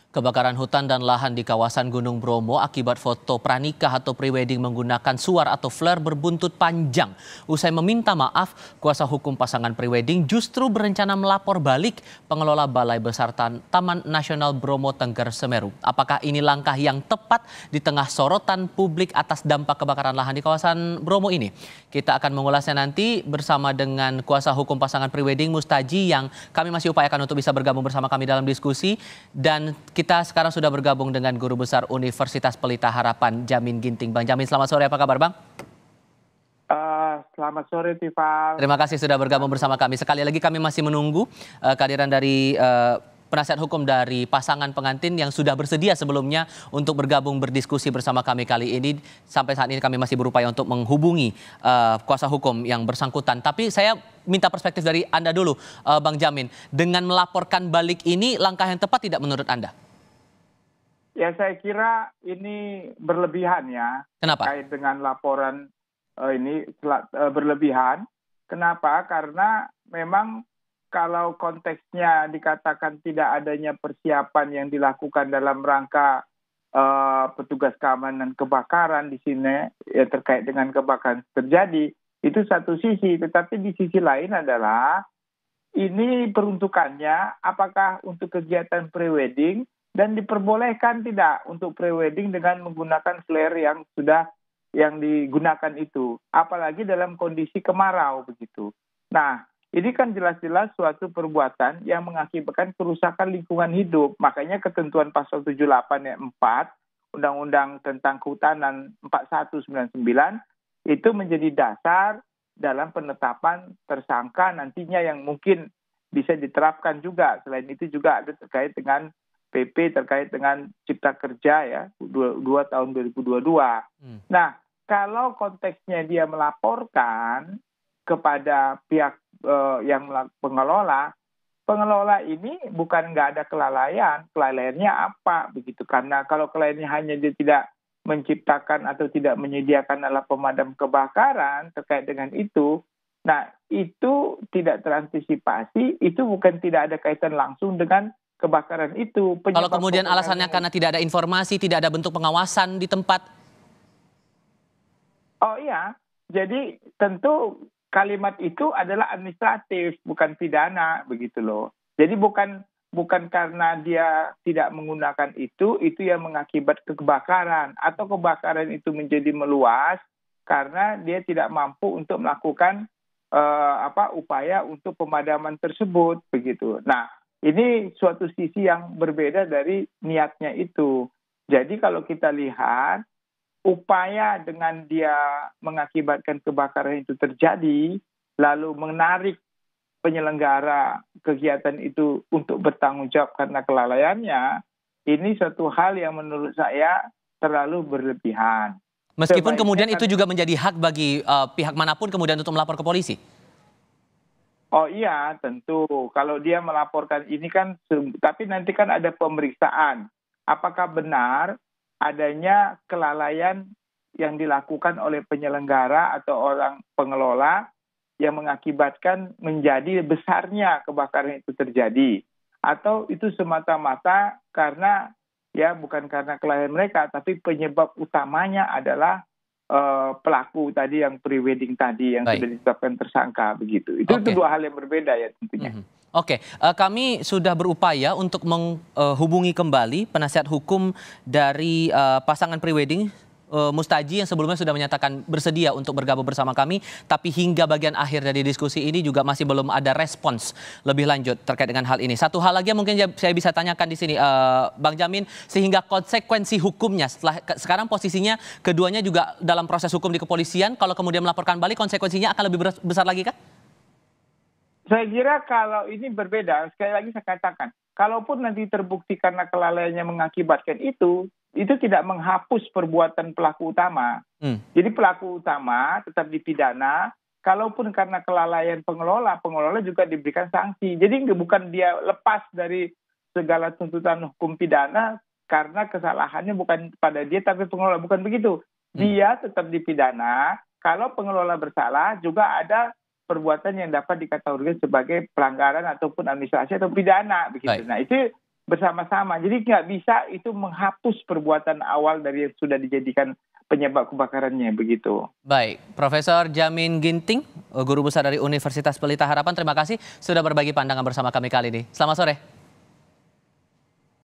Kebakaran hutan dan lahan di kawasan Gunung Bromo akibat foto pranikah atau prewedding menggunakan suar atau flare berbuntut panjang. Usai meminta maaf, kuasa hukum pasangan prewedding justru berencana melapor balik pengelola Balai Besar Taman Nasional Bromo Tengger Semeru. Apakah ini langkah yang tepat di tengah sorotan publik atas dampak kebakaran lahan di kawasan Bromo ini? Kita akan mengulasnya nanti bersama dengan kuasa hukum pasangan prewedding Mustaji yang kami masih upayakan untuk bisa bergabung bersama kami dalam diskusi. Dan kita sekarang sudah bergabung dengan Guru Besar Universitas Pelita Harapan, Jamin Ginting. Bang Jamin, selamat sore. Apa kabar, Bang? Selamat sore, Tifal. Terima kasih sudah bergabung bersama kami. Sekali lagi kami masih menunggu kehadiran dari penasihat hukum dari pasangan pengantin yang sudah bersedia sebelumnya untuk bergabung berdiskusi bersama kami kali ini. Sampai saat ini kami masih berupaya untuk menghubungi kuasa hukum yang bersangkutan. Tapi saya minta perspektif dari Anda dulu, Bang Jamin. Dengan melaporkan balik ini, langkah yang tepat tidak menurut Anda? Ya, saya kira ini berlebihan ya. Kenapa? Terkait dengan laporan ini berlebihan. Kenapa? Karena memang kalau konteksnya dikatakan tidak adanya persiapan yang dilakukan dalam rangka petugas keamanan kebakaran di sini ya, terkait dengan kebakaran terjadi, itu satu sisi. Tetapi di sisi lain adalah ini peruntukannya apakah untuk kegiatan prewedding dan diperbolehkan tidak untuk prewedding dengan menggunakan flare yang digunakan itu, apalagi dalam kondisi kemarau begitu. Nah, ini kan jelas-jelas suatu perbuatan yang mengakibatkan kerusakan lingkungan hidup. Makanya ketentuan pasal 78 ayat 4 Undang-Undang tentang Kehutanan 4199 itu menjadi dasar dalam penetapan tersangka nantinya yang mungkin bisa diterapkan juga. Selain itu juga ada terkait dengan PP terkait dengan Cipta Kerja ya 2 tahun 2022. Nah, kalau konteksnya dia melaporkan kepada pihak yang pengelola ini bukan nggak ada kelalaiannya apa begitu, karena kalau kelalaiannya hanya dia tidak menciptakan atau tidak menyediakan alat pemadam kebakaran terkait dengan itu, nah itu tidak terantisipasi, itu bukan tidak ada kaitan langsung dengan kebakaran itu. Kalau kemudian alasannya karena tidak ada informasi, tidak ada bentuk pengawasan di tempat. Oh iya, jadi tentu kalimat itu adalah administratif, bukan pidana, begitu loh. Jadi bukan karena dia tidak menggunakan itu yang mengakibatkan kebakaran, atau kebakaran itu menjadi meluas karena dia tidak mampu untuk melakukan upaya untuk pemadaman tersebut, begitu. Nah, ini suatu sisi yang berbeda dari niatnya itu. Jadi kalau kita lihat upaya dengan dia mengakibatkan kebakaran itu terjadi, lalu menarik penyelenggara kegiatan itu untuk bertanggung jawab karena kelalaiannya, ini suatu hal yang menurut saya terlalu berlebihan. Meskipun kemudian itu juga menjadi hak bagi pihak manapun kemudian untuk melapor ke polisi. Oh iya, tentu. Kalau dia melaporkan ini kan, tapi nanti kan ada pemeriksaan. Apakah benar adanya kelalaian yang dilakukan oleh penyelenggara atau orang pengelola yang mengakibatkan menjadi besarnya kebakaran itu terjadi. Atau itu semata-mata karena, ya bukan karena kelalaian mereka, tapi penyebab utamanya adalah pelaku tadi yang prewedding tadi yang sudah ditetapkan tersangka begitu. Itu dua hal yang berbeda ya tentunya. Oke, kami sudah berupaya untuk menghubungi kembali penasihat hukum dari pasangan prewedding Mustaji yang sebelumnya sudah menyatakan bersedia untuk bergabung bersama kami, tapi hingga bagian akhir dari diskusi ini juga masih belum ada respons lebih lanjut terkait dengan hal ini. Satu hal lagi yang mungkin saya bisa tanyakan di sini, Bang Jamin, sehingga konsekuensi hukumnya setelah sekarang posisinya keduanya juga dalam proses hukum di kepolisian, kalau kemudian melaporkan balik konsekuensinya akan lebih besar lagi kah? Saya kira kalau ini berbeda, sekali lagi saya katakan, kalaupun nanti terbukti karena kelalaiannya mengakibatkan itu tidak menghapus perbuatan pelaku utama. Jadi pelaku utama tetap dipidana, kalaupun karena kelalaian pengelola juga diberikan sanksi. Jadi bukan dia lepas dari segala tuntutan hukum pidana karena kesalahannya bukan pada dia tapi pengelola, bukan begitu. Dia tetap dipidana, kalau pengelola bersalah juga ada perbuatan yang dapat dikategorikan sebagai pelanggaran ataupun administrasi atau pidana begitu. Nah, itu bersama-sama. Jadi nggak bisa itu menghapus perbuatan awal dari yang sudah dijadikan penyebab kebakarannya begitu. Baik, Profesor Jamin Ginting, Guru Besar dari Universitas Pelita Harapan, terima kasih sudah berbagi pandangan bersama kami kali ini. Selamat sore.